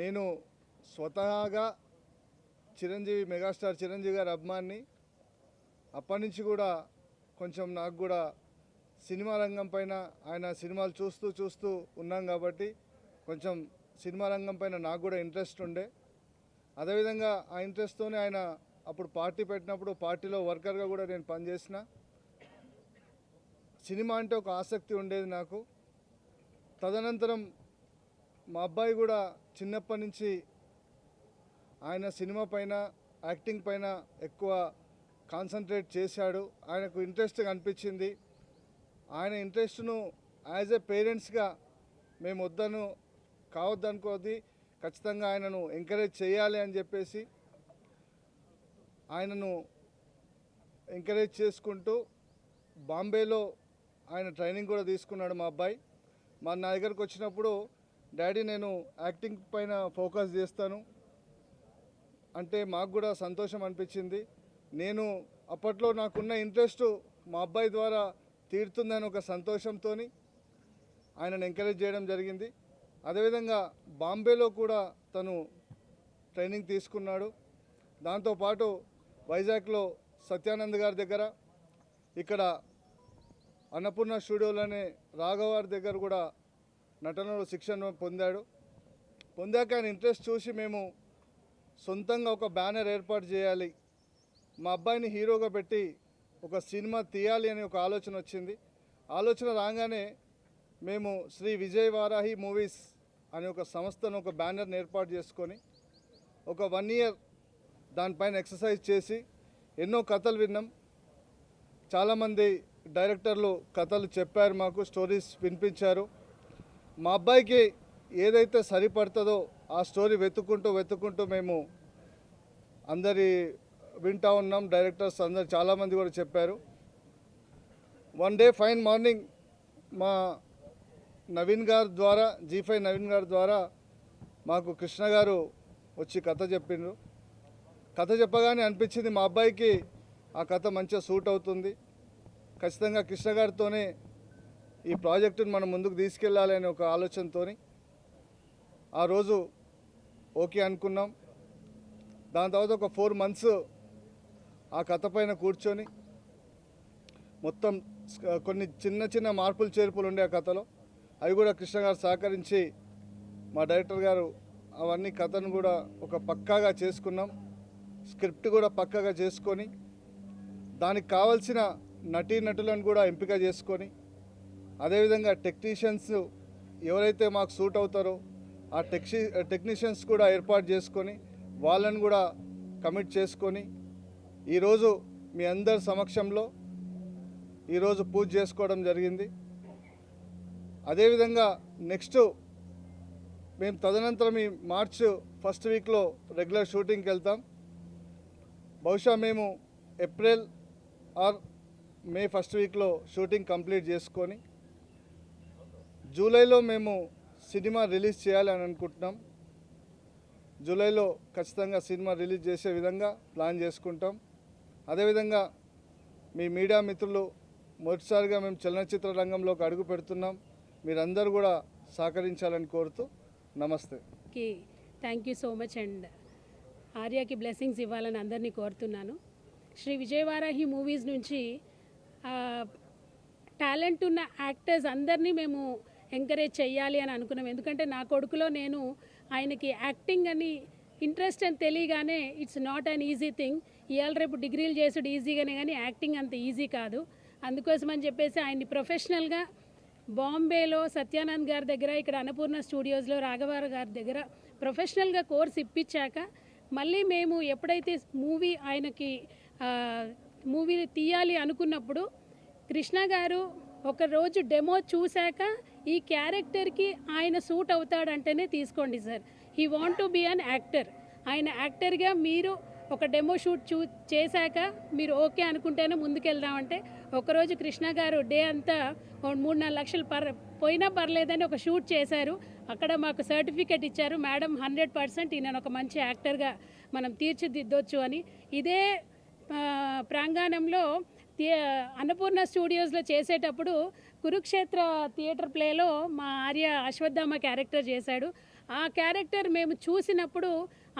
నేను స్వతహాగా చిరంజీవి మెగాస్టార్ చిరంజీవి గారి అభిమాన్ని. అప్పటి నుంచి కూడా కొంచెం నాకు కూడా సినిమా రంగం పైన ఆయన సినిమాలు చూస్తూ ఉన్నాం కాబట్టి కొంచెం సినిమా రంగం పైన నాకు కూడా ఇంట్రెస్ట్ ఉండే. అదేవిధంగా ఆ ఇంట్రెస్ట్తోనే ఆయన అప్పుడు పార్టీ పెట్టినప్పుడు పార్టీలో వర్కర్గా కూడా నేను పనిచేసిన. సినిమా అంటే ఒక ఆసక్తి ఉండేది నాకు. తదనంతరం మా అబ్బాయి కూడా చిన్నప్పటి నుంచి ఆయన సినిమా పైన యాక్టింగ్ పైన ఎక్కువ కాన్సన్ట్రేట్ చేశాడు. ఆయనకు ఇంట్రెస్ట్ అనిపించింది. ఆయన ఇంట్రెస్ట్ను యాజ్ ఎ పేరెంట్స్గా మేము కావద్దనుకోది, ఖచ్చితంగా ఆయనను ఎంకరేజ్ చేయాలి అని చెప్పేసి ఆయనను ఎంకరేజ్ చేసుకుంటూ బాంబేలో ఆయన ట్రైనింగ్ కూడా తీసుకున్నాడు మా అబ్బాయి. నా దగ్గరకు వచ్చినప్పుడు డాడీ నేను యాక్టింగ్ పైన ఫోకస్ చేస్తాను అంటే మాకు కూడా సంతోషం అనిపించింది. నేను అప్పట్లో నాకున్న ఇంట్రెస్ట్ మా అబ్బాయి ద్వారా తీరుతుందని ఒక సంతోషంతో ఆయనను ఎంకరేజ్ చేయడం జరిగింది. అదేవిధంగా బాంబేలో కూడా తను ట్రైనింగ్ తీసుకున్నాడు. దాంతోపాటు వైజాగ్లో సత్యానంద్ గారి దగ్గర, ఇక్కడ అన్నపూర్ణ స్టూడియోలోనే రాఘవారి దగ్గర కూడా నటనలో శిక్షణ పొందాక ఆయన ఇంట్రెస్ట్ చూసి మేము సొంతంగా ఒక బ్యానర్ ఏర్పాటు చేయాలి, మా అబ్బాయిని హీరోగా పెట్టి ఒక సినిమా తీయాలి అనే ఒక ఆలోచన వచ్చింది. ఆలోచన రాగానే మేము శ్రీ విజయ్ వారాహి మూవీస్ అనే ఒక సంస్థను ఒక బ్యానర్ని ఏర్పాటు చేసుకొని ఒక 1 ఇయర్ దానిపైన ఎక్సర్సైజ్ చేసి ఎన్నో కథలు విన్నాం. చాలామంది డైరెక్టర్లు కథలు చెప్పారు, మాకు స్టోరీస్ వినిపించారు. మా అబ్బాయికి ఏదైతే సరిపడుతుందో ఆ స్టోరీ వెతుక్కుంటూ మేము అందరి వింటూ ఉన్నాం. డైరెక్టర్స్ అందరు చాలామంది కూడా చెప్పారు. వన్ డే ఫైన్ మార్నింగ్ మా నవీన్ గారి ద్వారా, G5 నవీన్ గారి ద్వారా మాకు కృష్ణ గారు వచ్చి కథ చెప్పిండ్రు. కథ చెప్పగానే అనిపించింది మా అబ్బాయికి ఆ కథ మంచిగా సూట్ అవుతుంది, ఖచ్చితంగా కృష్ణ గారితోనే ఈ ప్రాజెక్టును మనం ముందుకు తీసుకెళ్ళాలి అనే ఒక ఆలోచనతో ఆ రోజు ఓకే అనుకున్నాం. దాని తర్వాత ఒక 4 months ఆ కథ పైన కూర్చొని మొత్తం కొన్ని చిన్న మార్పులు చేర్పులు ఉండే ఆ కథలో, అవి కూడా కృష్ణ గారు సహకరించి మా డైరెక్టర్ గారు అవన్నీ కథను కూడా ఒక పక్కాగా చేసుకున్నాం. స్క్రిప్ట్ కూడా పక్కాగా చేసుకొని దానికి కావాల్సిన నటీనటులను కూడా ఎంపిక చేసుకొని, అదేవిధంగా టెక్నీషియన్స్ ఎవరైతే మాకు సూట్ అవుతారో ఆ టెక్నీషియన్స్ కూడా ఏర్పాటు చేసుకొని వాళ్ళని కూడా కమిట్ చేసుకొని ఈరోజు మీ అందరి సమక్షంలో ఈరోజు పూజ చేసుకోవడం జరిగింది. అదేవిధంగా నెక్స్ట్ మేము తదనంతరం ఈ మార్చ్ 1st వీక్లో రెగ్యులర్ షూటింగ్కి వెళ్తాం. బహుశా మేము ఏప్రిల్ ఆర్ మే 1st వీక్లో షూటింగ్ కంప్లీట్ చేసుకొని జూలైలో మేము సినిమా రిలీజ్ చేయాలని అనుకుంటున్నాం. జూలైలో ఖచ్చితంగా సినిమా రిలీజ్ చేసే విధంగా ప్లాన్ చేసుకుంటాం. అదేవిధంగా మీ మీడియా మిత్రులు మొదటిసారిగా మేము చలనచిత్ర రంగంలోకి అడుగు పెడుతున్నాం, మీరందరూ కూడా సహకరించాలని కోరుతూ నమస్తే. Thank you so much and ఆర్యాకి బ్లెస్సింగ్స్ ఇవ్వాలని అందరినీ కోరుతున్నాను. శ్రీ విజయవారాహి మూవీస్ నుంచి టాలెంట్ ఉన్న యాక్టర్స్ అందరినీ మేము ఎంకరేజ్ చేయాలి అని అనుకున్నాం. ఎందుకంటే నా కొడుకులో నేను ఆయనకి యాక్టింగ్ అని ఇంట్రెస్ట్ అని తెలియగానే it's not an easy thing. ఇవాళ రేపు డిగ్రీలు చేసుడు ఈజీగానే కానీ యాక్టింగ్ అంత ఈజీ కాదు. అందుకోసం అని చెప్పేసి ఆయన్ని ప్రొఫెషనల్గా బాంబేలో సత్యానంద్ గారి దగ్గర, ఇక్కడ అన్నపూర్ణ స్టూడియోస్లో రాఘవార గారి దగ్గర ప్రొఫెషనల్గా కోర్స్ ఇప్పించాక మళ్ళీ మేము ఎప్పుడైతే ఆయనకి మూవీ తీయాలి అనుకున్నప్పుడు కృష్ణ గారు ఒకరోజు డెమో చూశాక ఈ క్యారెక్టర్కి ఆయన సూట్ అవుతాడంటేనే తీసుకోండి sir, he want to be an actor. ఆయన యాక్టర్గా మీరు ఒక డెమో షూట్ చేశాక మీరు ఓకే అనుకుంటేనే ముందుకెళ్దామంటే ఒకరోజు కృష్ణ గారు డే అంతా 3-4 లక్షలు పోయినా పర్లేదని ఒక షూట్ చేశారు. అక్కడ మాకు సర్టిఫికెట్ ఇచ్చారు, మేడం 100% ఈయన ఒక మంచి యాక్టర్గా మనం తీర్చిదిద్దొచ్చు అని. ఇదే ప్రాంగణంలో అన్నపూర్ణ స్టూడియోస్లో చేసేటప్పుడు కురుక్షేత్ర థియేటర్ ప్లేలో మా ఆర్య అశ్వత్థామ క్యారెక్టర్ చేశాడు. ఆ క్యారెక్టర్ మేము చూసినప్పుడు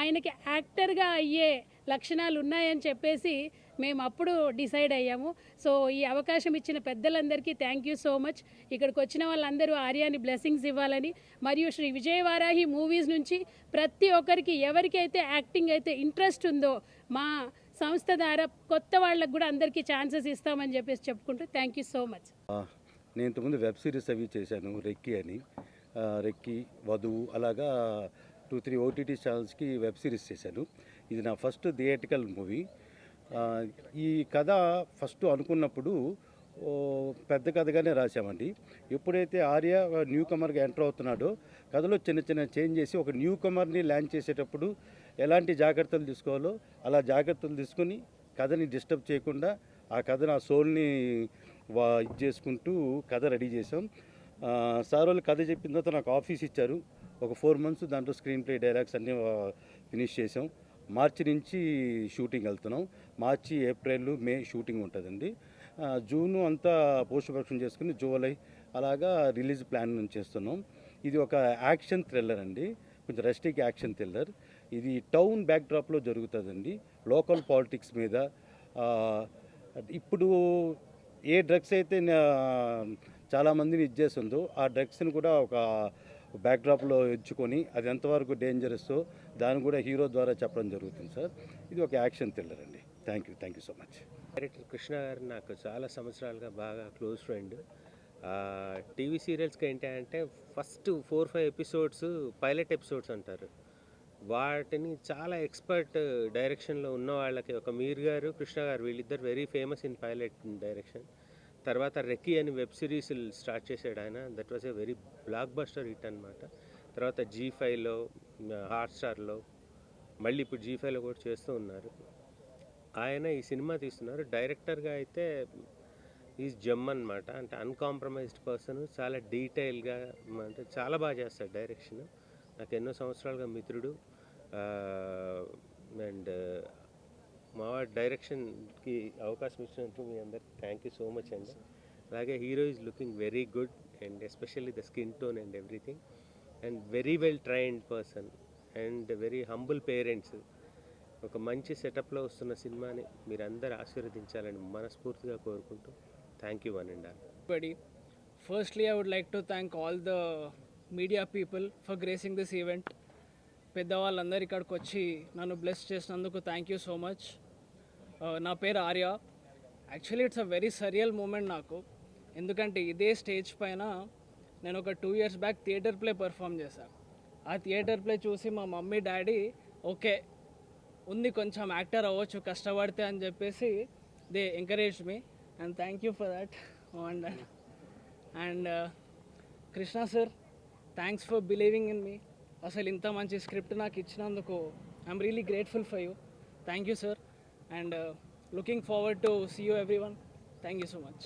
ఆయనకి యాక్టర్గా అయ్యే లక్షణాలు ఉన్నాయని చెప్పేసి మేము అప్పుడు డిసైడ్ అయ్యాము. సో ఈ అవకాశం ఇచ్చిన పెద్దలందరికీ థ్యాంక్ యూ సో మచ్. ఇక్కడికి వచ్చిన వాళ్ళందరూ ఆర్యాని బ్లెస్సింగ్స్ ఇవ్వాలని, మరియు శ్రీ విజయవారాహి మూవీస్ నుంచి ప్రతి ఒక్కరికి ఎవరికైతే యాక్టింగ్ అయితే ఇంట్రెస్ట్ ఉందో మా సంస్థ ద్వారా కొత్త వాళ్ళకు కూడా అందరికీ ఛాన్సెస్ ఇస్తామని చెప్పేసి చెప్పుకుంటూ థ్యాంక్ యూ సో మచ్. నేను ఇంతకుముందు వెబ్ సిరీస్ అవి చేశాను, రెక్కీ అని, రెక్కీ, వధువు, అలాగా 2-3 ఓటీటీ ఛానల్స్కి వెబ్ సిరీస్ చేశాను. ఇది నా ఫస్ట్ థియేటికల్ మూవీ. ఈ కథ ఫస్ట్ అనుకున్నప్పుడు పెద్ద కథగానే రాశామండి. ఎప్పుడైతే ఆర్య న్యూ కమర్గా ఎంటర్ అవుతున్నాడో కథలో చిన్న చిన్న చేంజ్ చేసి ఒక న్యూ కమర్ని ల్యాండ్ చేసేటప్పుడు ఎలాంటి జాగ్రత్తలు తీసుకోవాలో అలా జాగ్రత్తలు తీసుకుని కథని డిస్టర్బ్ చేయకుండా ఆ కథను, ఆ సోల్ని ఇది చేసుకుంటూ కథ రెడీ చేసాం. సార్ వాళ్ళు కథ చెప్పిన తర్వాత నాకు ఆఫీస్ ఇచ్చారు. ఒక 4 months దాంట్లో స్క్రీన్ ప్లే, డైలాగ్స్ అన్నీ ఫినిష్ చేసాం. మార్చి నుంచి షూటింగ్ వెళ్తున్నాం. మార్చి, ఏప్రిల్, మే షూటింగ్ ఉంటుందండి. జూన్ అంతా పోస్ట్ ప్రొడక్షన్ చేసుకుని జూలై అలాగా రిలీజ్ ప్లాన్ చేస్తున్నాం. ఇది ఒక యాక్షన్ థ్రిల్లర్ అండి, కొంచెం రెస్టిక్ యాక్షన్ థ్రిల్లర్. ఇది టౌన్ బ్యాక్డ్రాప్లో జరుగుతుందండి, లోకల్ పాలిటిక్స్ మీద. ఇప్పుడు ఏ డ్రగ్స్ అయితే చాలామందిని ఇచ్చేస్తుందో ఆ డ్రగ్స్ని కూడా ఒక బ్యాక్డ్రాప్లో ఎంచుకొని అది ఎంతవరకు డేంజరస్ దాన్ని కూడా హీరో ద్వారా చెప్పడం జరుగుతుంది సార్. ఇది ఒక యాక్షన్ థ్రిల్లర్ అండి. Thank you so much. Director Krishna గారు నాకు చాలా సంవత్సరాలుగా బాగా క్లోజ్ ఫ్రెండ్. టీవీ సీరియల్స్కి ఏంటంటే ఫస్ట్ 4-5 ఎపిసోడ్స్ పైలట్ ఎపిసోడ్స్ అంటారు. వాటిని చాలా ఎక్స్పర్ట్ డైరెక్షన్లో ఉన్న వాళ్ళకి, ఒక మీర్ గారు, కృష్ణ గారు, వీళ్ళిద్దరు very famous in pilot direction. తర్వాత రెక్కీ అని వెబ్ సిరీస్ స్టార్ట్ చేశాడు ఆయన. That was a very block buster hit అనమాట. తర్వాత G5లో, హాట్స్టార్లో, మళ్ళీ ఇప్పుడు G5లో కూడా చేస్తూ ఉన్నారు. ఆయన ఈ సినిమా తీస్తున్నారు. డైరెక్టర్గా అయితే ఈజ్ జమ్ అనమాట. అంటే అన్కాంప్రమైజ్డ్ పర్సన్, చాలా డీటెయిల్గా, అంటే చాలా బాగా చేస్తాడు డైరెక్షన్. నాకు ఎన్నో సంవత్సరాలుగా మిత్రుడు. అండ్ మా డైరెక్షన్కి అవకాశం ఇచ్చినందుకు మీ అందరికి థ్యాంక్ యూ సో మచ్ అండి. అలాగే hero is looking very good and especially the skin tone and everything, and very well trained person and very humble parents. ఒక మంచి సెటప్లో వస్తున్న సినిమాని మీరందరూ ఆశీర్వదించాలని మనస్ఫూర్తిగా కోరుకుంటూ thank you one and all. Everybody, firstly I would like to thank all the media people for gracing this event. పెద్దవాళ్ళందరూ ఇక్కడికి వచ్చి నన్ను బ్లెస్ చేసినందుకు థ్యాంక్ యూ సో మచ్. నా పేరు Arya. Actually it's a very surreal moment నాకు, ఎందుకంటే ఇదే స్టేజ్ పైన నేను ఒక 2 years back theatre play perform చేశాను. ఆ థియేటర్ ప్లే చూసి మా మమ్మీ డాడీ ఓకే ఉంది, కొంచెం యాక్టర్ అవ్వచ్చు కష్టపడితే అని చెప్పేసి they encourage me, and thank you for that. And Krishna sir, thanks for believing in me. అసలు ఇంత మంచి స్క్రిప్ట్ నాకు ఇచ్చినందుకు I'm really grateful for you. Thank you sir, and looking forward to see you everyone. Thank you so much.